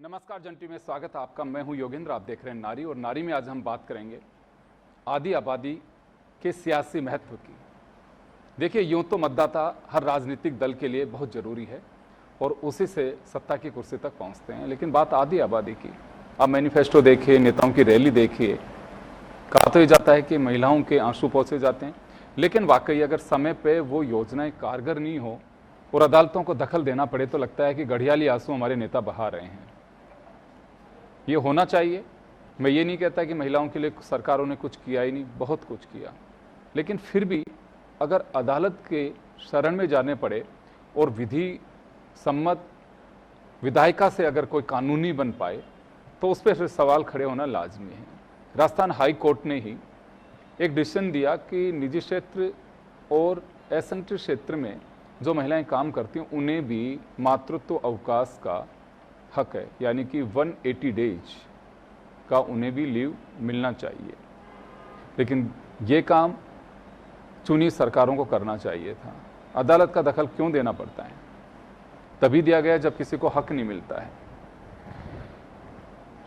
नमस्कार जंटी में स्वागत है आपका। मैं हूं योगेंद्र, आप देख रहे हैं नारी। और नारी में आज हम बात करेंगे आदि आबादी के सियासी महत्व की। देखिए, यूं तो मतदाता हर राजनीतिक दल के लिए बहुत ज़रूरी है और उसी से सत्ता की कुर्सी तक पहुंचते हैं, लेकिन बात आदि आबादी की। आप मैनिफेस्टो देखिए, नेताओं की रैली देखिए, कहा तो ये जाता है कि महिलाओं के आंसू पहुँचे जाते हैं, लेकिन वाकई अगर समय पर वो योजनाएँ कारगर नहीं हो और अदालतों को दखल देना पड़े तो लगता है कि घड़ियाली आंसू हमारे नेता बहा रहे हैं। ये होना चाहिए। मैं ये नहीं कहता कि महिलाओं के लिए सरकारों ने कुछ किया ही नहीं, बहुत कुछ किया, लेकिन फिर भी अगर अदालत के शरण में जाने पड़े और विधि सम्मत विधायिका से अगर कोई कानूनी बन पाए तो उस पर फिर सवाल खड़े होना लाजमी है। राजस्थान हाई कोर्ट ने ही एक डिसीजन दिया कि निजी क्षेत्र और एसेंट्री क्षेत्र में जो महिलाएं काम करती हैं उन्हें भी मातृत्व अवकाश का हक है, यानी कि 180 डेज का उन्हें भी लीव मिलना चाहिए। लेकिन ये काम चुनी सरकारों को करना चाहिए था। अदालत का दखल क्यों देना पड़ता है? तभी दिया गया जब किसी को हक नहीं मिलता है।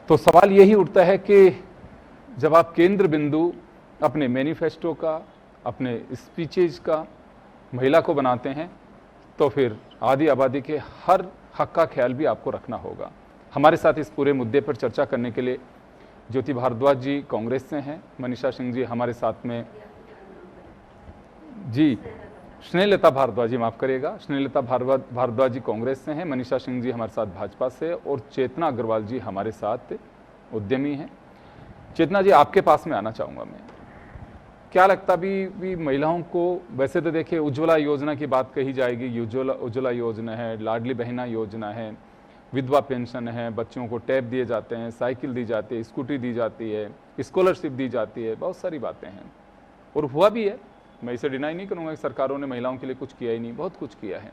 तो सवाल यही उठता है कि जब आप केंद्र बिंदु अपने मैनिफेस्टो का, अपने स्पीचेज का महिला को बनाते हैं तो फिर आदि आबादी के हर हक का ख्याल भी आपको रखना होगा। हमारे साथ इस पूरे मुद्दे पर चर्चा करने के लिए ज्योति भारद्वाज जी कांग्रेस से हैं, मनीषा सिंह जी हमारे साथ में, जी स्नेहलता भारद्वाज जी, माफ करिएगा, स्नेहलता भारद्वाज जी कांग्रेस से हैं, मनीषा सिंह जी हमारे साथ भाजपा से, और चेतना अग्रवाल जी हमारे साथ उद्यमी हैं। चेतना जी, आपके पास में आना चाहूँगा मैं। क्या लगता भी महिलाओं को, वैसे तो देखिए उज्ज्वला योजना की बात कही जाएगी, उज्ज्वला योजना है, लाडली बहना योजना है, विधवा पेंशन है, बच्चों को टैब दिए जाते हैं, साइकिल दी जाती है, स्कूटी दी जाती है, स्कॉलरशिप दी जाती है, बहुत सारी बातें हैं और हुआ भी है। मैं इसे डिनाई नहीं करूँगा कि सरकारों ने महिलाओं के लिए कुछ किया ही नहीं, बहुत कुछ किया है।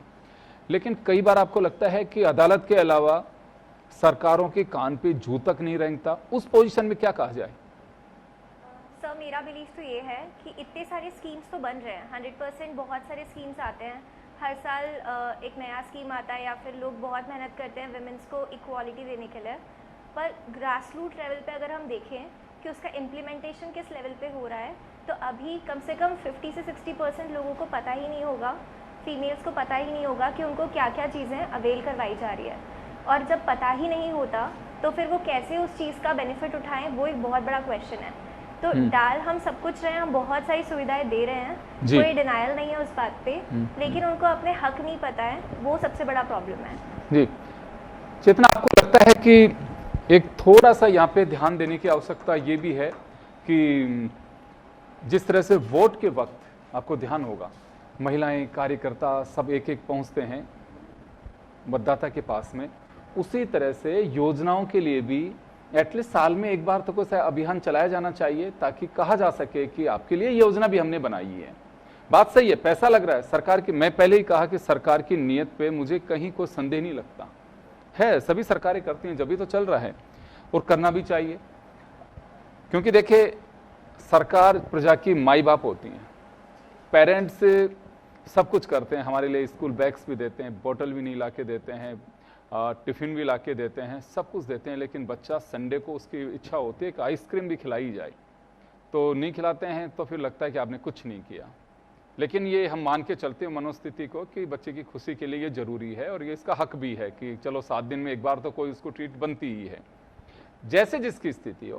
लेकिन कई बार आपको लगता है कि अदालत के अलावा सरकारों के कान पे जू तक नहीं रेंगता, उस पोजीशन में क्या कहा जाए? सर, मेरा बिलीफ तो ये है कि इतने सारे स्कीम्स तो बन रहे हैं, 100% बहुत सारे स्कीम्स आते हैं हर साल। एक नया स्कीम आता है या फिर लोग बहुत मेहनत करते हैं विमेंस को इक्वालिटी देने के लिए, पर ग्रास रूट लेवल पे अगर हम देखें कि उसका इम्प्लीमेंटेशन किस लेवल पे हो रहा है, तो अभी कम से कम 50 से 60% लोगों को पता ही नहीं होगा, फीमेल्स को पता ही नहीं होगा कि उनको क्या क्या चीज़ें अवेल करवाई जा रही है। और जब पता ही नहीं होता तो फिर वो कैसे उस चीज़ का बेनिफिट उठाएं, वो एक बहुत बड़ा क्वेश्चन है। तो डाल हम सब कुछ रहे हैं, हम बहुत सारी सुविधाएं दे रहे हैं, कोई डिनायल नहीं है उस बात पे, लेकिन उनको अपने हक नहीं पता है, वो सबसे बड़ा प्रॉब्लम है। जी चेतना, आपको लगता है कि एक थोड़ा सा यहाँ पे ध्यान देने की आवश्यकता ये भी है कि जिस तरह से वोट के वक्त आपको ध्यान होगा महिलाएं, कार्यकर्ता सब एक एक पहुंचते हैं मतदाता के पास में, उसी तरह से योजनाओं के लिए भी एटलीस्ट साल में एक बार तो कोई अभियान चलाया जाना चाहिए ताकि कहा जा सके कि आपके लिए योजना भी हमने बनाई है। बात सही है, पैसा लग रहा है सरकार की। मैं पहले ही कहा कि सरकार की नीयत पे मुझे कहीं कोई संदेह नहीं लगता है, सभी सरकारें करती हैं, जब भी तो चल रहा है और करना भी चाहिए। क्योंकि देखिए, सरकार प्रजा की माई बाप होती हैं, पेरेंट्स सब कुछ करते हैं हमारे लिए, स्कूल बैग्स भी देते हैं, बोतल भी नहीं ला के देते हैं, टिफ़िन भी लाके देते हैं, सब कुछ देते हैं, लेकिन बच्चा संडे को उसकी इच्छा होती है कि आइसक्रीम भी खिलाई जाए, तो नहीं खिलाते हैं तो फिर लगता है कि आपने कुछ नहीं किया। लेकिन ये हम मान के चलते हैं मनोस्थिति को कि बच्चे की खुशी के लिए ये ज़रूरी है और ये इसका हक भी है कि चलो 7 दिन में एक बार तो कोई उसको ट्रीट बनती ही है। जैसे जिसकी स्थिति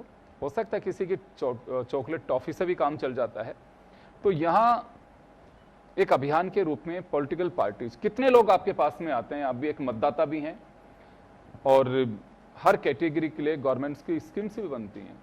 हो सकता है किसी की चॉकलेट टॉफ़ी से भी काम चल जाता है। तो यहाँ एक अभियान के रूप में पॉलिटिकल पार्टीज, कितने लोग आपके पास में आते हैं? आप भी एक मतदाता भी हैं और हर कैटेगरी के लिए गवर्नमेंट्स की स्कीम्स भी बनती हैं।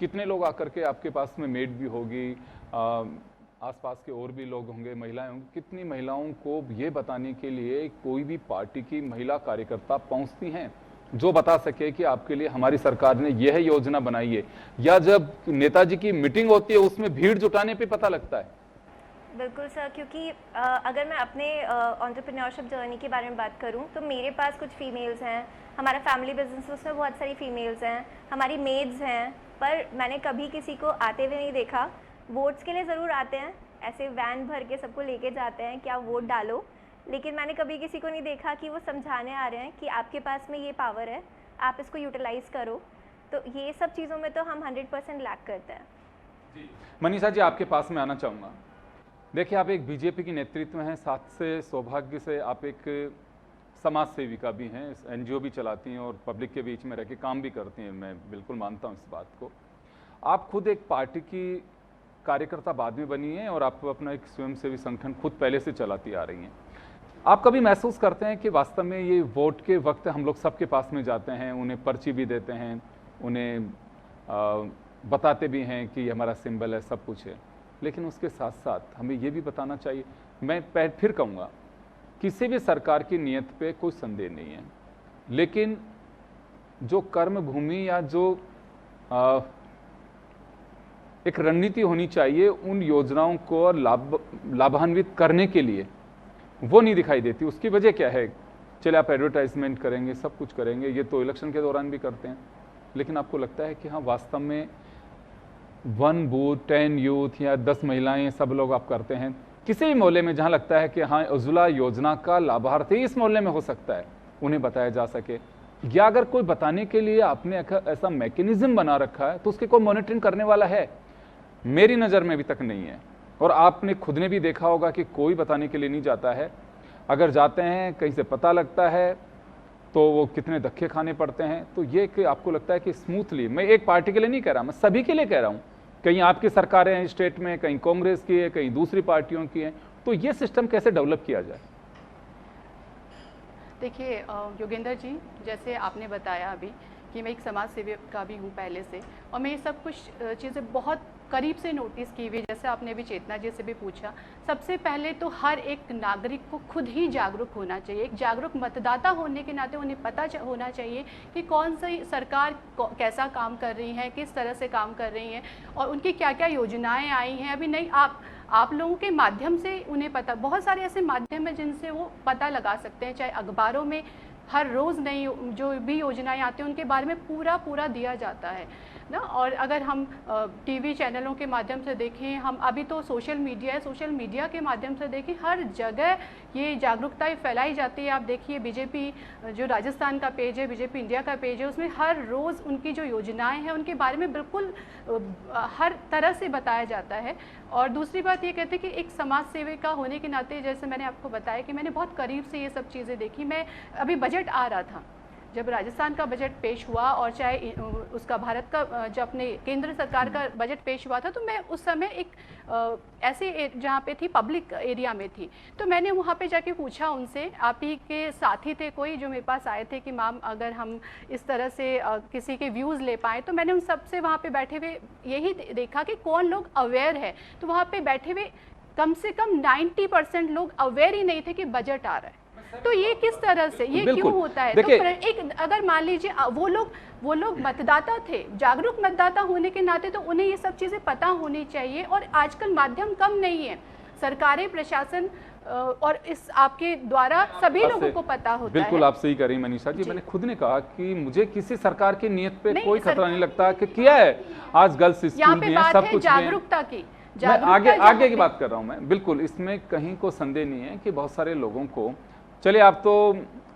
कितने लोग आकर के आपके पास में मेड भी होगी, आसपास के और भी लोग होंगे, महिलाएं होंगी, कितनी महिलाओं को ये बताने के लिए कोई भी पार्टी की महिला कार्यकर्ता पहुंचती हैं जो बता सके कि आपके लिए हमारी सरकार ने यह योजना बनाई है? या जब नेताजी की मीटिंग होती है उसमें भीड़ जुटाने पे पता लगता है? बिल्कुल सर, क्योंकि अगर मैं अपने एंटरप्रेन्योरशिप जर्नी के बारे में बात करूं तो मेरे पास कुछ फीमेल्स हैं, हमारा फैमिली बिजनेस उसमें बहुत सारी फीमेल्स हैं, हमारी मेड्स हैं, पर मैंने कभी किसी को आते हुए नहीं देखा। वोट्स के लिए ज़रूर आते हैं, ऐसे वैन भर के सबको लेके जाते हैं कि आप वोट डालो, लेकिन मैंने कभी किसी को नहीं देखा कि वो समझाने आ रहे हैं कि आपके पास में ये पावर है, आप इसको यूटिलाइज़ करो। तो ये सब चीज़ों में तो हम 100% लैक करते हैं। मनीषा जी, आपके पास में आना चाहूँगा। देखिए, आप एक बीजेपी की नेतृत्व हैं, साथ से सौभाग्य से आप एक समाज सेविका भी हैं, एनजीओ भी चलाती हैं और पब्लिक के बीच में रह के काम भी करती हैं। मैं बिल्कुल मानता हूँ इस बात को। आप खुद एक पार्टी की कार्यकर्ता बाद में बनी हैं और आप अपना एक स्वयंसेवी संगठन खुद पहले से चलाती आ रही हैं। आप कभी महसूस करते हैं कि वास्तव में ये वोट के वक्त हम लोग सबके पास में जाते हैं, उन्हें पर्ची भी देते हैं, उन्हें बताते भी हैं कि हमारा सिंबल है, सब कुछ है, लेकिन उसके साथ साथ हमें ये भी बताना चाहिए, मैं फिर कहूँगा, किसी भी सरकार की नीयत पे कोई संदेह नहीं है, लेकिन जो कर्म भूमि या जो एक रणनीति होनी चाहिए उन योजनाओं को लाभान्वित करने के लिए, वो नहीं दिखाई देती। उसकी वजह क्या है? चले आप एडवर्टाइजमेंट करेंगे, सब कुछ करेंगे, ये तो इलेक्शन के दौरान भी करते हैं, लेकिन आपको लगता है कि हाँ वास्तव में 1 बूथ 10 यूथ या 10 महिलाएं सब लोग आप करते हैं किसी भी मोहल्ले में जहां लगता है कि हाँ उज्ज्वला योजना का लाभार्थी इस मोहल्ले में हो सकता है, उन्हें बताया जा सके, या अगर कोई बताने के लिए आपने ऐसा मैकेनिज्म बना रखा है तो उसके कोई मॉनिटरिंग करने वाला है? मेरी नज़र में अभी तक नहीं है। और आपने खुद ने भी देखा होगा कि कोई बताने के लिए नहीं जाता है, अगर जाते हैं कहीं से पता लगता है तो वो कितने धक्के खाने पड़ते हैं। तो ये कि आपको लगता है कि स्मूथली, मैं एक पार्टी के लिए नहीं कह रहा, मैं सभी के लिए कह रहा हूँ, कहीं आपकी सरकारें हैं स्टेट में, कहीं कांग्रेस की है, कहीं दूसरी पार्टियों की है, तो ये सिस्टम कैसे डेवलप किया जाए? देखिए योगेंद्र जी, जैसे आपने बताया अभी कि मैं एक समाज सेविका भी हूँ पहले से, और मैं ये सब कुछ चीज़ें बहुत करीब से नोटिस की हुई। जैसे आपने अभी चेतना जी से भी पूछा, सबसे पहले तो हर एक नागरिक को खुद ही जागरूक होना चाहिए। एक जागरूक मतदाता होने के नाते उन्हें पता होना चाहिए कि कौन सी सरकार कैसा काम कर रही है, किस तरह से काम कर रही हैं, और उनकी क्या क्या योजनाएं आई हैं। अभी नहीं, आप लोगों के माध्यम से उन्हें पता, बहुत सारे ऐसे माध्यम हैं जिनसे वो पता लगा सकते हैं। चाहे अखबारों में हर रोज़ नई जो भी योजनाएं आती हैं उनके बारे में पूरा दिया जाता है ना। और अगर हम टीवी चैनलों के माध्यम से देखें, हम अभी तो सोशल मीडिया है, सोशल मीडिया के माध्यम से देखें, हर जगह ये जागरूकता फैलाई जाती है। आप देखिए बीजेपी जो राजस्थान का पेज है, बीजेपी इंडिया का पेज है, उसमें हर रोज़ उनकी जो योजनाएं हैं उनके बारे में बिल्कुल हर तरह से बताया जाता है। और दूसरी बात ये कहते हैं कि एक समाज सेविका होने के नाते, जैसे मैंने आपको बताया कि मैंने बहुत करीब से ये सब चीज़ें देखी। मैं अभी बजट आ रहा था, जब राजस्थान का बजट पेश हुआ, और चाहे उसका भारत का जब अपने केंद्र सरकार का बजट पेश हुआ था, तो मैं उस समय एक ऐसे जहाँ पे थी पब्लिक एरिया में थी, तो मैंने वहाँ पे जाके पूछा उनसे, आप ही के साथी थे कोई जो मेरे पास आए थे कि मैम अगर हम इस तरह से किसी के व्यूज़ ले पाएँ, तो मैंने उन सबसे वहाँ पे बैठे हुए यही देखा कि कौन लोग अवेयर है। तो वहाँ पे बैठे हुए कम से कम 90% लोग अवेयर ही नहीं थे कि बजट आ रहा है। तो ये किस तरह से, ये क्यों होता है? तो एक अगर मान लीजिए वो लोग मतदाता थे, जागरूक मतदाता होने के नाते, तो उन्हें ये सब चीज़ें पता होनी चाहिए। और आजकल माध्यम कम नहीं है, सरकारें, प्रशासन और इस आपके द्वारा सभी लोगों को पता होता है। बिल्कुल आप सही कह रही मनीषा जी। मैंने खुद ने कहा कि मुझे किसी सरकार की नीयत पे कोई खतरा नहीं लगता कि किया है। आज गर्ल्स स्कूल भी है, सब कुछ जागरूकता की, मैं आगे की बात कर रहा हूँ मैं। बिल्कुल इसमें कहीं को संदेह नहीं है कि बहुत सारे लोगों को, चलिए आप तो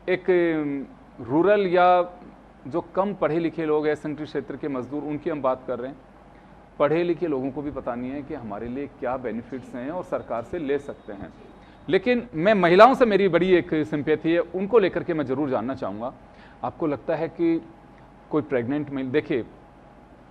एक रूरल या जो कम पढ़े लिखे लोग हैं, सेंट्रल क्षेत्र के मजदूर, उनकी हम बात कर रहे हैं। पढ़े लिखे लोगों को भी पता नहीं है कि हमारे लिए क्या बेनिफिट्स हैं और सरकार से ले सकते हैं। लेकिन मैं महिलाओं से मेरी बड़ी एक सिंपैथी है, उनको लेकर के मैं ज़रूर जानना चाहूँगा। आपको लगता है कि कोई प्रेग्नेंट महिला, देखिए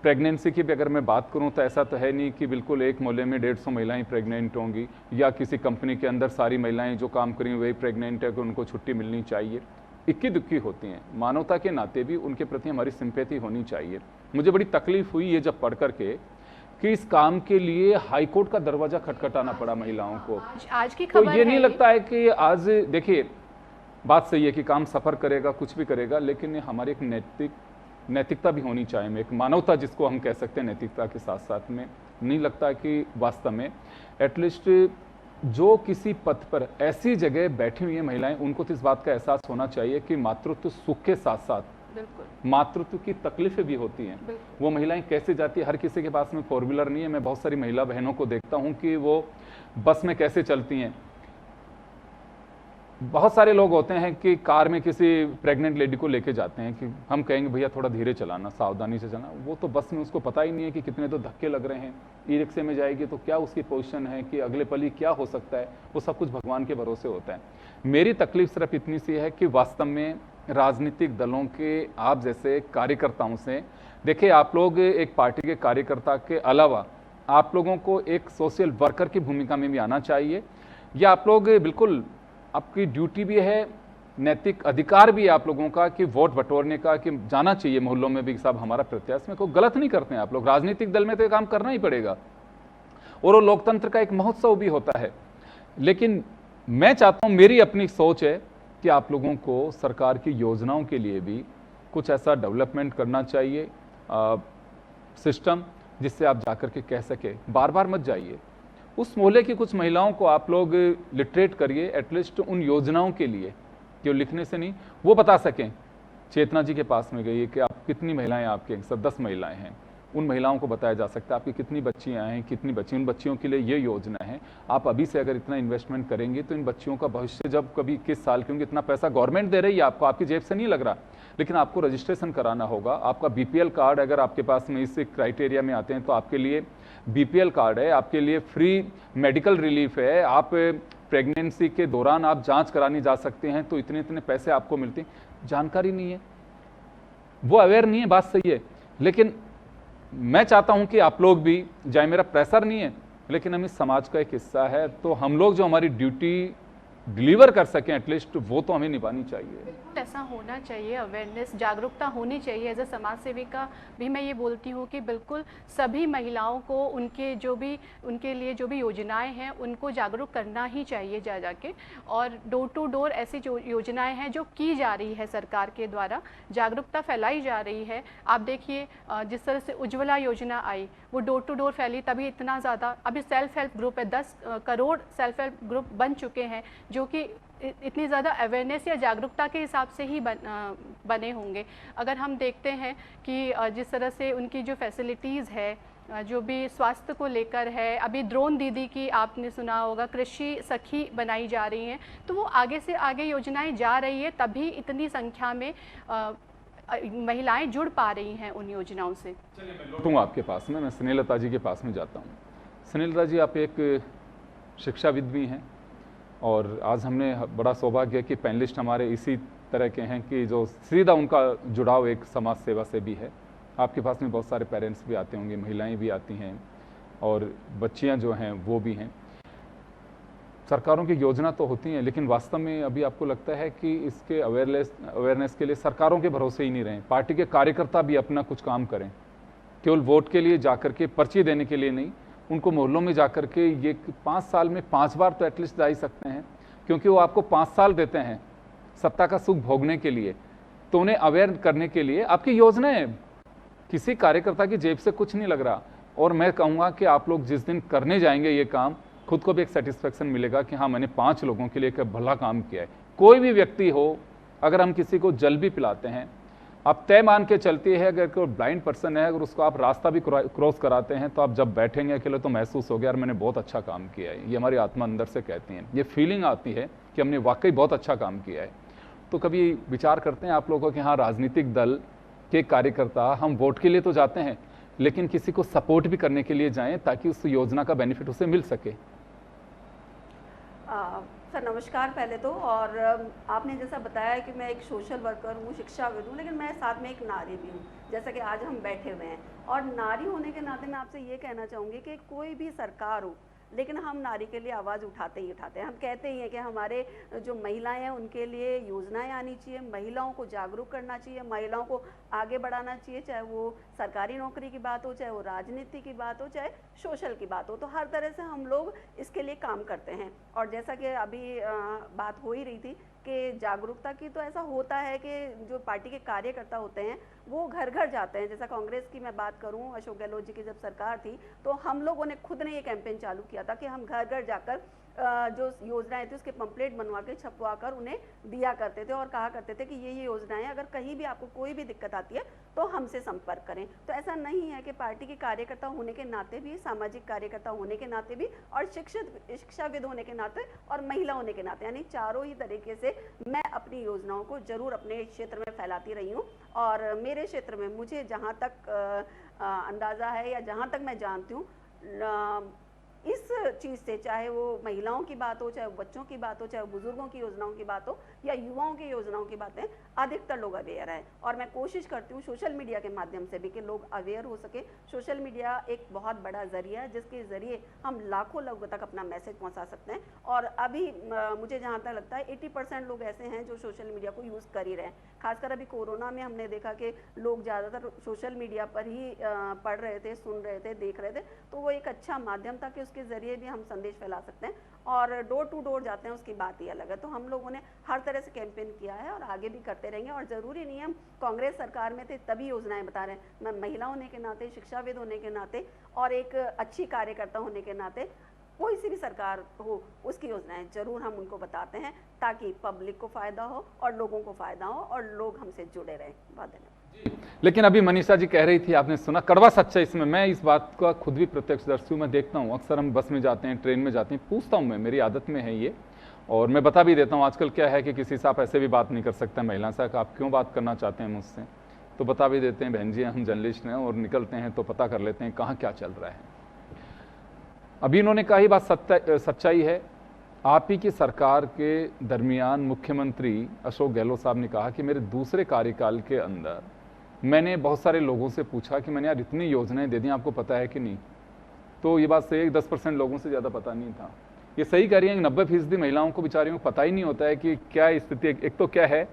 प्रेगनेंसी की भी अगर मैं बात करूं तो ऐसा तो है नहीं कि बिल्कुल एक मोहल्ले में 150 महिलाएं प्रेग्नेंट होंगी, या किसी कंपनी के अंदर सारी महिलाएं जो काम करी वही प्रेग्नेंट है कि उनको छुट्टी मिलनी चाहिए। इक्की दुक्की होती हैं। मानवता के नाते भी उनके प्रति हमारी सिंपैथी होनी चाहिए। मुझे बड़ी तकलीफ हुई ये जब पढ़ करके कि इस काम के लिए हाईकोर्ट का दरवाजा खटखटाना पड़ा महिलाओं को। आज की खबर तो ये नहीं लगता है कि आज देखिए बात सही है कि काम सफ़र करेगा, कुछ भी करेगा, लेकिन हमारी एक नैतिकता भी होनी चाहिए, एक मानवता जिसको हम कह सकते हैं नैतिकता के साथ साथ में। नहीं लगता कि वास्तव में एटलीस्ट जो किसी पद पर ऐसी जगह बैठी हुई है महिलाएं, उनको तो इस बात का एहसास होना चाहिए कि मातृत्व सुख के साथ साथ मातृत्व की तकलीफें भी होती हैं। वो महिलाएं कैसे जाती है, हर किसी के पास में 4 व्हीलर नहीं है। मैं बहुत सारी महिला बहनों को देखता हूं कि वो बस में कैसे चलती हैं। बहुत सारे लोग होते हैं कि कार में किसी प्रेग्नेंट लेडी को लेके जाते हैं कि हम कहेंगे भैया थोड़ा धीरे चलाना, सावधानी से चलाना। वो तो बस में उसको पता ही नहीं है कि कितने तो धक्के लग रहे हैं, ई रिक्शे में जाएगी तो क्या उसकी पोजीशन है, कि अगले पल ही क्या हो सकता है, वो सब कुछ भगवान के भरोसे होता है। मेरी तकलीफ सिर्फ इतनी सी है कि वास्तव में राजनीतिक दलों के आप जैसे कार्यकर्ताओं से, देखिए आप लोग एक पार्टी के कार्यकर्ता के अलावा आप लोगों को एक सोशल वर्कर की भूमिका में भी आना चाहिए, या आप लोग बिल्कुल, आपकी ड्यूटी भी है, नैतिक अधिकार भी है आप लोगों का कि वोट बटोरने का, कि जाना चाहिए मोहल्लों में भी साहब हमारा प्रत्याशी में, कोई गलत नहीं करते हैं आप लोग, राजनीतिक दल में तो ये काम करना ही पड़ेगा और वो लोकतंत्र का एक महोत्सव भी होता है। लेकिन मैं चाहता हूं, मेरी अपनी सोच है कि आप लोगों को सरकार की योजनाओं के लिए भी कुछ ऐसा डेवलपमेंट करना चाहिए सिस्टम, जिससे आप जाकर के कह सके, बार बार मत जाइए, उस मोहल्ले की कुछ महिलाओं को आप लोग लिटरेट करिए एटलीस्ट उन योजनाओं के लिए, कि लिखने से नहीं, वो बता सकें। चेतना जी के पास में गई कि आप कितनी महिलाएं, आपके सब 10 महिलाएं हैं, उन महिलाओं को बताया जा सकता है आपकी कितनी बच्चियां हैं, कितनी बच्ची, उन बच्चियों के लिए ये योजना है, आप अभी से अगर इतना इन्वेस्टमेंट करेंगे तो इन बच्चियों का भविष्य जब कभी किस साल, क्योंकि इतना पैसा गवर्नमेंट दे रही है आपको, आपकी जेब से नहीं लग रहा, लेकिन आपको रजिस्ट्रेशन कराना होगा। आपका बीपीएल कार्ड अगर आपके पास में इस क्राइटेरिया में आते हैं तो आपके लिए बीपीएल कार्ड है, आपके लिए फ्री मेडिकल रिलीफ है, आप प्रेगनेंसी के दौरान आप जांच कराने जा सकते हैं तो इतने इतने पैसे आपको मिलते हैं। जानकारी नहीं है, वो अवेयर नहीं है, बात सही है, लेकिन मैं चाहता हूं कि आप लोग भी जाए, मेरा प्रेशर नहीं है, लेकिन हम इस समाज का एक हिस्सा है, तो हम लोग जो हमारी ड्यूटी डिलीवर कर सकें एटलीस्ट, वो तो हमें निभानी चाहिए। ऐसा होना चाहिए, अवेयरनेस, जागरूकता होनी चाहिए। एज ए समाज सेविका भी मैं ये बोलती हूँ कि बिल्कुल सभी महिलाओं को उनके लिए जो भी योजनाएं हैं उनको जागरूक करना ही चाहिए जा जाके, और डोर टू डोर ऐसी जो योजनाएं हैं जो की जा रही है सरकार के द्वारा, जागरूकता फैलाई जा रही है। आप देखिए जिस तरह से उज्ज्वला योजना आई, वो डोर टू डोर फैली, तभी इतना ज़्यादा, अभी सेल्फ हेल्प ग्रुप है, 10 करोड़ सेल्फ हेल्प ग्रुप बन चुके हैं, जो कि इतनी ज़्यादा अवेयरनेस या जागरूकता के हिसाब से ही बने होंगे। अगर हम देखते हैं कि जिस तरह से उनकी जो फैसिलिटीज़ है, जो भी स्वास्थ्य को लेकर है, अभी ड्रोन दीदी की आपने सुना होगा, कृषि सखी बनाई जा रही हैं, तो वो आगे से आगे योजनाएं जा रही है, तभी इतनी संख्या में महिलाएं जुड़ पा रही हैं उन योजनाओं से। चलिए मैं लौटूंगा आपके पास में, मैं स्नेहलता जी के पास में जाता हूँ। स्नेहलता जी, आप एक शिक्षाविद भी हैं और आज हमने बड़ा सौभाग्य है कि पैनलिस्ट हमारे इसी तरह के हैं कि जो सीधा उनका जुड़ाव एक समाज सेवा से भी है। आपके पास में बहुत सारे पेरेंट्स भी आते होंगे, महिलाएं भी आती हैं और बच्चियां जो हैं वो भी हैं। सरकारों की योजना तो होती हैं, लेकिन वास्तव में अभी आपको लगता है कि इसके अवेयरनेस के लिए सरकारों के भरोसे ही नहीं रहें, पार्टी के कार्यकर्ता भी अपना कुछ काम करें, केवल वोट के लिए जाकर के, पर्ची देने के लिए नहीं, उनको मोहल्लों में जाकर के ये 5 साल में 5 बार तो एटलीस्ट जा ही सकते हैं, क्योंकि वो आपको 5 साल देते हैं सत्ता का सुख भोगने के लिए, तो उन्हें अवेयर करने के लिए आपकी योजनाएं, किसी कार्यकर्ता की जेब से कुछ नहीं लग रहा। और मैं कहूँगा कि आप लोग जिस दिन करने जाएंगे ये काम, खुद को भी एक सेटिस्फेक्शन मिलेगा कि हाँ, मैंने 5 लोगों के लिए एक भला काम किया है। कोई भी व्यक्ति हो, अगर हम किसी को जल भी पिलाते हैं, आप तय मान के चलती है, अगर कोई ब्लाइंड पर्सन है, अगर उसको आप रास्ता भी क्रॉस कराते हैं, तो आप जब बैठेंगे अकेले तो महसूस हो गया यार मैंने बहुत अच्छा काम किया है, ये हमारी आत्मा अंदर से कहती है, ये फीलिंग आती है कि हमने वाकई बहुत अच्छा काम किया है। तो कभी विचार करते हैं आप लोगों कि हाँ, राजनीतिक दल के कार्यकर्ता, हम वोट के लिए तो जाते हैं, लेकिन किसी को सपोर्ट भी करने के लिए जाएं ताकि उस योजना का बेनिफिट उसे मिल सके। सर नमस्कार पहले तो, और आपने जैसा बताया कि मैं एक सोशल वर्कर हूँ, शिक्षाविद हूँ, लेकिन मैं साथ में एक नारी भी हूँ, जैसा कि आज हम बैठे हुए हैं। और नारी होने के नाते मैं आपसे ये कहना चाहूँगी कि कोई भी सरकार हो, लेकिन हम नारी के लिए आवाज़ उठाते ही उठाते हैं। हम कहते ही हैं कि हमारे जो महिलाएं हैं उनके लिए योजनाएं आनी चाहिए, महिलाओं को जागरूक करना चाहिए, महिलाओं को आगे बढ़ाना चाहिए, चाहे वो सरकारी नौकरी की बात हो, चाहे वो राजनीति की बात हो, चाहे सोशल की बात हो। तो हर तरह से हम लोग इसके लिए काम करते हैं। और जैसा कि अभी बात हो ही रही थी कि जागरूकता की, तो ऐसा होता है कि जो पार्टी के कार्यकर्ता होते हैं वो घर घर जाते हैं। जैसा कांग्रेस की मैं बात करूं, अशोक गहलोत जी की जब सरकार थी तो हम लोगों ने खुद ने ये कैंपेन चालू किया था कि हम घर घर जाकर जो योजनाएं थी उसके पंपलेट बनवा के छपवा कर उन्हें दिया करते थे और कहा करते थे कि ये योजनाएं, अगर कहीं भी आपको कोई भी दिक्कत आती है तो हमसे संपर्क करें। तो ऐसा नहीं है कि पार्टी के कार्यकर्ता होने के नाते भी, सामाजिक कार्यकर्ता होने के नाते भी, और शिक्षाविद होने के नाते और महिला होने के नाते, यानी चारों ही तरीके से मैं अपनी योजनाओं को जरूर अपने क्षेत्र में फैलाती रही हूँ। और मेरे क्षेत्र में मुझे जहाँ तक अंदाज़ा है या जहाँ तक मैं जानती हूँ, इस चीज़ से, चाहे वो महिलाओं की बात हो, चाहे वो बच्चों की बात हो, चाहे वो बुजुर्गों की योजनाओं की बात हो या युवाओं की योजनाओं की बातें, अधिकतर लोग अवेयर हैं। और मैं कोशिश करती हूँ सोशल मीडिया के माध्यम से भी कि लोग अवेयर हो सके। सोशल मीडिया एक बहुत बड़ा जरिया है जिसके ज़रिए हम लाखों लोगों तक अपना मैसेज पहुँचा सकते हैं। और अभी मुझे जहाँ तक लगता है 80% लोग ऐसे हैं जो सोशल मीडिया को यूज़ कर ही रहे हैं। खासकर अभी कोरोना में हमने देखा कि लोग ज़्यादातर सोशल मीडिया पर ही पढ़ रहे थे, सुन रहे थे, देख रहे थे। तो वो एक अच्छा माध्यम था कि उसके ज़रिए भी हम संदेश फैला सकते हैं। और डोर टू डोर जाते हैं, उसकी बात ही अलग है। तो हम लोगों ने हर तरह से कैंपेन किया है और आगे भी करते रहेंगे। और ज़रूरी नहीं हम कांग्रेस सरकार में थे तभी योजनाएं बता रहे हैं। मैं महिला होने के नाते, शिक्षाविद होने के नाते और एक अच्छी कार्यकर्ता होने के नाते, कोई सी भी सरकार हो उसकी योजनाएं जरूर हम उनको बताते हैं ताकि पब्लिक को फ़ायदा हो और लोगों को फ़ायदा हो और लोग हमसे जुड़े रहें। बहुत धन्यवाद। लेकिन अभी मनीषा जी कह रही थी, आपने सुना, कड़वा सच्चा इसमें, मैं इस बात का खुद भी प्रत्यक्षदर्शी हूं। मैं देखता हूं, अक्सर हम बस में जाते हैं, ट्रेन में जाते हैं, पूछता हूं मैं, मेरी आदत में है ये, और मैं बता भी देता हूं। आजकल क्या है कि किसी से आप ऐसे भी बात नहीं कर सकते, महिला से आप क्यों बात करना चाहते हैं मुझसे, तो बता भी देते हैं, बहन जी हम जर्नलिस्ट हैं, और निकलते हैं तो पता कर लेते हैं कहाँ क्या चल रहा है। अभी इन्होंने कहा ही बात सच्चाई है। आप ही की सरकार के दरमियान मुख्यमंत्री अशोक गहलोत साहब ने कहा कि मेरे दूसरे कार्यकाल के अंदर मैंने बहुत सारे लोगों से पूछा कि मैंने यार इतनी योजनाएं दे दी, आपको पता है कि नहीं, तो ये बात सही है, 10% लोगों से ज़्यादा पता नहीं था। ये सही कह रही हैं कि 90% महिलाओं को, बेचारियों को पता ही नहीं होता है कि क्या स्थिति। एक तो क्या है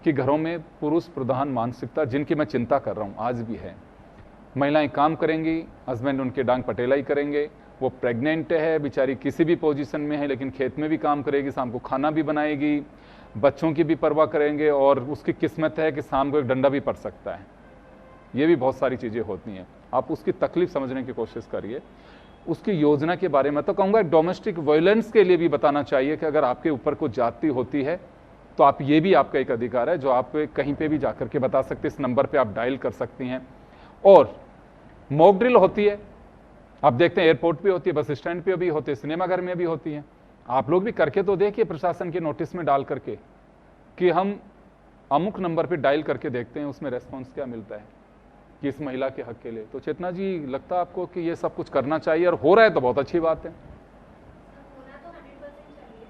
कि घरों में पुरुष प्रधान मानसिकता, जिनकी मैं चिंता कर रहा हूँ, आज भी है। महिलाएं काम करेंगी, हस्बैंड उनके डांग पटेलाई करेंगे, वो प्रेग्नेंट है बेचारी, किसी भी पोजीशन में है, लेकिन खेत में भी काम करेगी, शाम को खाना भी बनाएगी, बच्चों की भी परवाह करेंगे, और उसकी किस्मत है कि शाम को एक डंडा भी पड़ सकता है। ये भी बहुत सारी चीज़ें होती हैं। आप उसकी तकलीफ समझने की कोशिश करिए। उसकी योजना के बारे में तो कहूँगा, डोमेस्टिक वायलेंस के लिए भी बताना चाहिए कि अगर आपके ऊपर कोई जाति होती है तो आप, ये भी आपका एक अधिकार है जो आप कहीं पे भी जाकर के बता सकते हैं। इस नंबर पे आप डायल कर सकती हैं। और मॉक ड्रिल होती है, आप देखते हैं एयरपोर्ट पे होती है, बस स्टैंड पे भी होती है, सिनेमाघर में भी होती है। आप लोग भी करके तो देखिए, प्रशासन के नोटिस में डाल करके कि हम अमुक नंबर पे डायल करके देखते हैं उसमें रेस्पॉन्स क्या मिलता है कि इस महिला के हक के लिए। तो चेतना जी, लगता है आपको कि ये सब कुछ करना चाहिए, और हो रहा है तो बहुत अच्छी बात है। होना तो 100% चाहिए,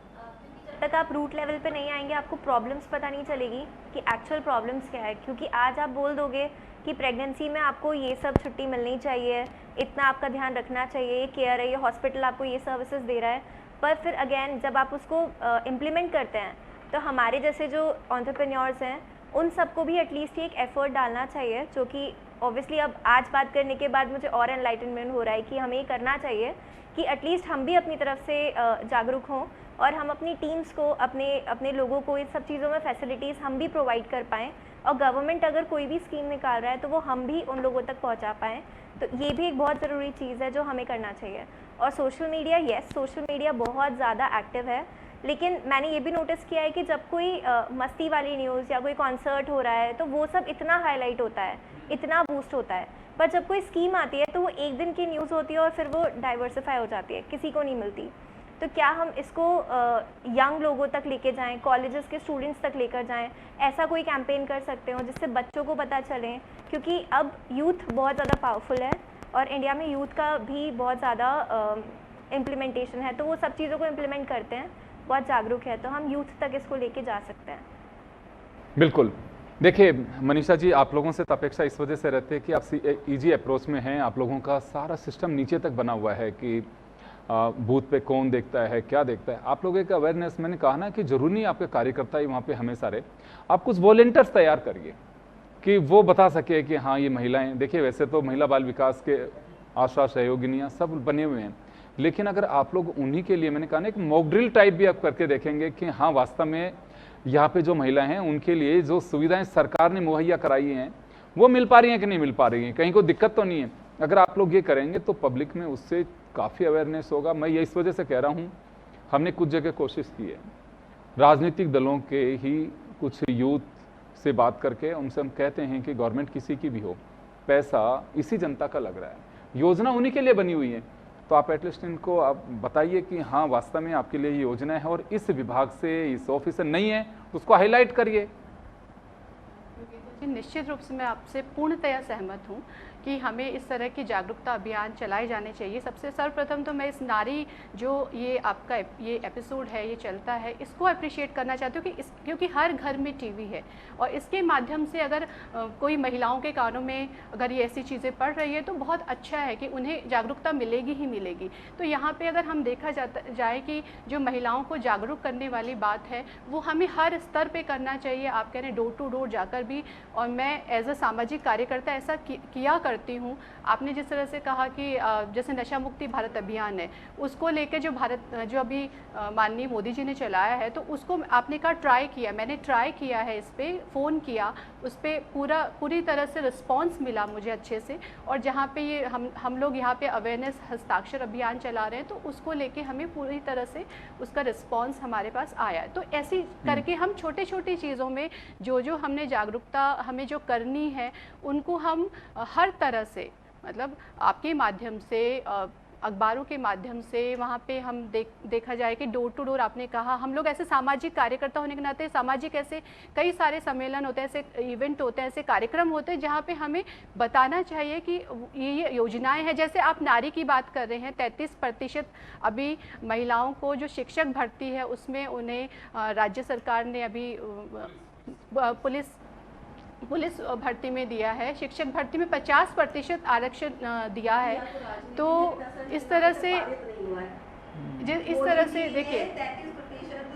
क्योंकि जब तक आप रूट लेवल पे नहीं आएंगे आपको प्रॉब्लम्स पता नहीं चलेगी कि एक्चुअल प्रॉब्लम्स क्या है। क्योंकि आज आप बोल दोगे कि प्रेगनेंसी में आपको ये सब छुट्टी मिलनी चाहिए, इतना आपका ध्यान रखना चाहिए, ये केयर है, ये हॉस्पिटल आपको ये सर्विसेज दे रहा है, पर फिर अगेन जब आप उसको इम्प्लीमेंट करते हैं तो हमारे जैसे जो एंटरप्रेन्योर्स हैं उन सबको भी एटलीस्ट एक एफर्ट डालना चाहिए। जो कि ऑब्वियसली अब आज बात करने के बाद मुझे और एनलाइटनमेंट हो रहा है कि हमें ये करना चाहिए कि एटलीस्ट हम भी अपनी तरफ से जागरूक हों और हम अपनी टीम्स को, अपने लोगों को इन सब चीज़ों में फैसिलिटीज़ हम भी प्रोवाइड कर पाएँ। और गवर्नमेंट अगर कोई भी स्कीम निकाल रहा है तो वो हम भी उन लोगों तक पहुंचा पाएँ। तो ये भी एक बहुत ज़रूरी चीज़ है जो हमें करना चाहिए। और social media, yes social media बहुत ज़्यादा एक्टिव है, लेकिन मैंने ये भी नोटिस किया है कि जब कोई मस्ती वाली न्यूज़ या कोई कॉन्सर्ट हो रहा है तो वो सब इतना हाईलाइट होता है, इतना बूस्ट होता है, पर जब कोई स्कीम आती है तो वो एक दिन की न्यूज़ होती है और फिर वो डाइवर्सिफाई हो जाती है, किसी को नहीं मिलती। तो क्या हम इसको यंग लोगों तक लेके जाएं, कॉलेजेस के स्टूडेंट्स तक लेकर जाएं, ऐसा कोई कैंपेन कर सकते हो जिससे बच्चों को पता चले। क्योंकि अब यूथ बहुत ज़्यादा पावरफुल है और इंडिया में यूथ का भी बहुत ज़्यादा इम्प्लीमेंटेशन है, तो वो सब चीज़ों को इम्प्लीमेंट करते हैं, बहुत जागरूक है, तो हम यूथ तक इसको लेके जा सकते हैं। बिल्कुल। देखिए मनीषा जी, आप लोगों से अपेक्षा इस वजह से रहती है कि आप ईजी अप्रोच में हैं, आप लोगों का सारा सिस्टम नीचे तक बना हुआ है कि बूथ पे कौन देखता है, क्या देखता है। आप लोगों का अवेयरनेस, मैंने कहा ना कि जरूरी नहीं आपके कार्यकर्ता ही वहाँ पे हमेशा रहे, आप कुछ वॉलेंटियर्स तैयार करिए कि वो बता सके कि हाँ ये महिलाएं, देखिए वैसे तो महिला बाल विकास के आशा सहयोगिनियाँ सब बने हुए हैं, लेकिन अगर आप लोग उन्हीं के लिए, मैंने कहा ना, एक मॉक ड्रिल टाइप भी आप करके देखेंगे कि हाँ वास्तव में यहाँ पे जो महिलाएं हैं उनके लिए जो सुविधाएं सरकार ने मुहैया कराई हैं वो मिल पा रही हैं कि नहीं मिल पा रही हैं, कहीं कोई दिक्कत तो नहीं है। अगर आप लोग ये करेंगे तो पब्लिक में उससे काफ़ी अवेयरनेस होगा। मैं ये इस वजह से कह रहा हूँ, हमने कुछ जगह कोशिश की है, राजनीतिक दलों के ही कुछ यूथ से बात करके उनसे हम कहते हैं कि गवर्नमेंट किसी की भी हो, पैसा इसी जनता का लग रहा है, योजना उन्हीं के लिए बनी हुई है, तो आप एटलीस्ट इनको आप बताइए कि हाँ वास्तव में आपके लिए ये योजना है और इस विभाग से इस ऑफिसर नहीं है, उसको हाईलाइट करिए। निश्चित रूप से मैं आपसे पूर्णतया सहमत हूँ कि हमें इस तरह की जागरूकता अभियान चलाए जाने चाहिए। सबसे सर्वप्रथम तो मैं इस नारी जो ये आपका ये एपिसोड है, ये चलता है, इसको अप्रिशिएट करना चाहती हूँ कि क्योंकि हर घर में टीवी है और इसके माध्यम से अगर कोई महिलाओं के कानों में अगर ये ऐसी चीज़ें पड़ रही है तो बहुत अच्छा है कि उन्हें जागरूकता मिलेगी ही मिलेगी। तो यहाँ पर अगर हम देखा जाए कि जो महिलाओं को जागरूक करने वाली बात है वो हमें हर स्तर पर करना चाहिए। आप कह रहे हैं डोर टू डोर जाकर भी, और मैं एज अ सामाजिक कार्यकर्ता ऐसा किया करती हूँ। आपने जिस तरह से कहा कि जैसे नशा मुक्ति भारत अभियान है, उसको लेकर जो अभी माननीय मोदी जी ने चलाया है, तो उसको आपने कहा ट्राई किया, मैंने ट्राई किया है, इस पर फ़ोन किया, उस पर पूरी तरह से रिस्पॉन्स मिला मुझे अच्छे से। और जहाँ पे ये हम लोग यहाँ पे अवेयरनेस हस्ताक्षर अभियान चला रहे हैं, तो उसको लेके हमें पूरी तरह से उसका रिस्पॉन्स हमारे पास आया है। तो ऐसी करके हम छोटी छोटी चीज़ों में जो हमने जागरूकता हमें जो करनी है उनको हम हर तरह से, मतलब आपके माध्यम से, अखबारों के माध्यम से, वहाँ पे हम देखा जाए कि डोर टू डोर आपने कहा, हम लोग ऐसे सामाजिक कार्यकर्ता होने के नाते सामाजिक ऐसे कई सारे सम्मेलन होते हैं, ऐसे इवेंट होते हैं, ऐसे कार्यक्रम होते हैं जहाँ पे हमें बताना चाहिए कि ये योजनाएं हैं। जैसे आप नारी की बात कर रहे हैं, 33% अभी महिलाओं को जो शिक्षक भर्ती है उसमें उन्हें राज्य सरकार ने अभी पुलिस भर्ती में दिया है, शिक्षक भर्ती में 50% आरक्षण दिया है। तो इस तरह से देखिए,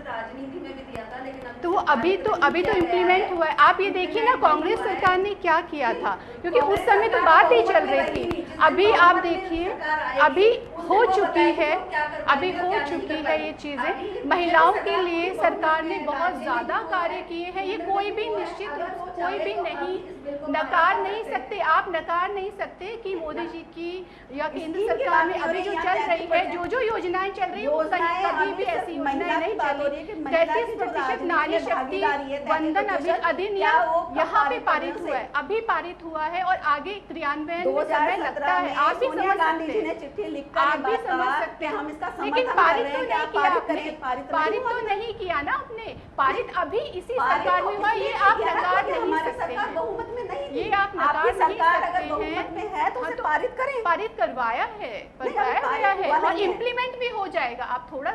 राजनीति में भी दिया था, लेकिन तो वो अभी तो इम्प्लीमेंट हुआ है। आप ये देखिए ना, कांग्रेस सरकार ने क्या किया था, क्योंकि उस समय तो बात ही चल रही थी। अभी आप देखिए, अभी हो चुकी है ये चीज़ें। महिलाओं के लिए सरकार ने बहुत ज़्यादा कार्य किए हैं। ये कोई भी नहीं नकार नहीं सकते, आप नकार नहीं सकते कि मोदी जी की या केंद्र सरकार में अभी जो चल रही है, जो योजनाएं चल रही है, वो कभी भी ऐसी योजनाएं नहीं चली। 33% नारी शक्ति वंदन अधिनियम यहाँ पे पारित हुआ है, अभी पारित हुआ है और आगे क्रियान्वयन में समय लगता है। आप भी समझ सकते हैं, लेकिन पारित तो नहीं किया आपने, पारित तो नहीं किया ना आपने, पारित अभी इसी सरकार में हुआ। ये आप नकार नहीं सकते हैं, ये आप नकार नहीं सकते हैं। तो पारित करवाया गया है और इम्प्लीमेंट भी हो जाएगा। आप थोड़ा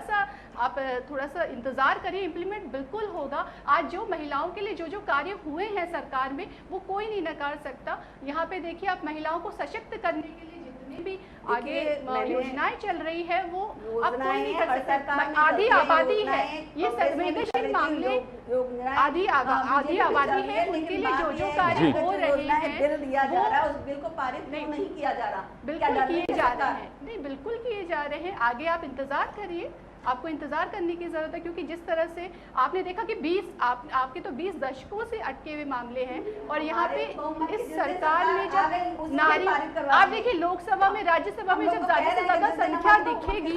सा इंतजार करिए, इम्प्लीमेंट बिल्कुल होगा। आज जो महिलाओं के लिए जो कार्य हुए हैं सरकार में, वो कोई नहीं नकार सकता। यहाँ पे देखिए, आप महिलाओं को सशक्त करने के लिए जितनी भी आगे योजनाएं चल रही है वो अब कोई नहीं कर सकता। आधी आबादी है, ये संवेदनशील मामले, आधी आबादी है, उनके लिए जो कार्य हो रहे हैं उस बिल को पारित नहीं किया जा रहा, बिल्कुल किए जा रहे हैं, नहीं बिल्कुल किए जा रहे हैं। आगे आप इंतजार करिए, आपको इंतजार करने की जरूरत है, क्योंकि जिस तरह से आपने देखा कि आपके तो 20 दशकों से अटके हुए मामले हैं। और यहाँ पे इस सरकार में जब नारी, आप देखिए लोकसभा में, राज्यसभा में जब ज्यादा से ज्यादा संख्या दिखेगी,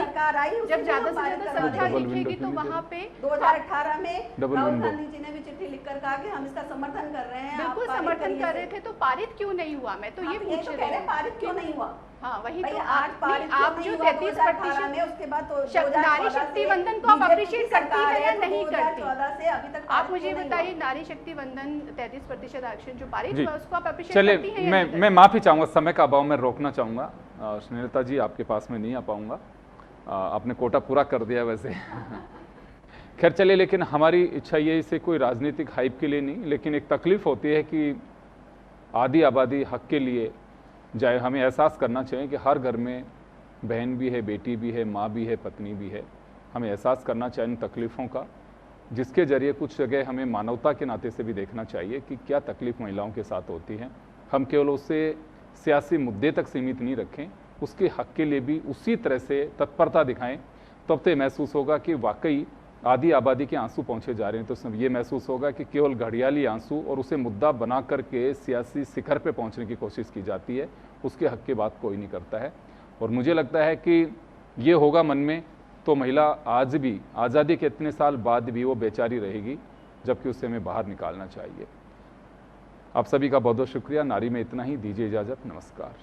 तो वहाँ पे 2018 में राहुल गांधी जी ने भी चिट्ठी लिखकर कहा कि हम इसका समर्थन कर रहे हैं। बिल्कुल समर्थन कर रहे थे, तो पारित क्यों नहीं हुआ? मैं तो ये पूछ रही हूँ, पारित क्यों नहीं हुआ? हाँ वही तो, आप जो 33% उसके बाद नारी शक्ति वंदन को आप अप्रिशिएट करती है या नहीं करती? 2014 से अभी तक आप मुझे बताइए, नारी शक्ति वंदन 33% आरक्षण जो पारित हुआ, उसको आप अप्रिशिएट करती हैं? चलिए, मैं माफी चाहूंगा, समय का अभाव में रोकना चाहूंगा। स्नेहलता जी, आपके पास में नहीं आ पाऊंगा, आपने कोटा पूरा कर दिया वैसे। खैर चलिए, लेकिन हमारी इच्छा ये, इसे कोई राजनीतिक हाइप के लिए नहीं, लेकिन एक तकलीफ होती है कि आधी आबादी हक के लिए जाए, हमें एहसास करना चाहिए कि हर घर में बहन भी है, बेटी भी है, माँ भी है, पत्नी भी है। हमें एहसास करना चाहिए इन तकलीफ़ों का, जिसके ज़रिए कुछ जगह हमें मानवता के नाते से भी देखना चाहिए कि क्या तकलीफ़ महिलाओं के साथ होती है। हम केवल उससे सियासी मुद्दे तक सीमित नहीं रखें, उसके हक के लिए भी उसी तरह से तत्परता दिखाएं, तब तो महसूस होगा कि वाकई आधी आबादी के आंसू पहुंचे जा रहे हैं। तो ये महसूस होगा कि केवल घड़ियाली आंसू और उसे मुद्दा बना करके सियासी शिखर पे पहुंचने की कोशिश की जाती है, उसके हक की बात कोई नहीं करता है। और मुझे लगता है कि ये होगा मन में तो महिला आज भी आज़ादी के इतने साल बाद भी वो बेचारी रहेगी, जबकि उसे हमें बाहर निकालना चाहिए। आप सभी का बहुत बहुत शुक्रिया। नारी में इतना ही, दीजिए इजाज़त, नमस्कार।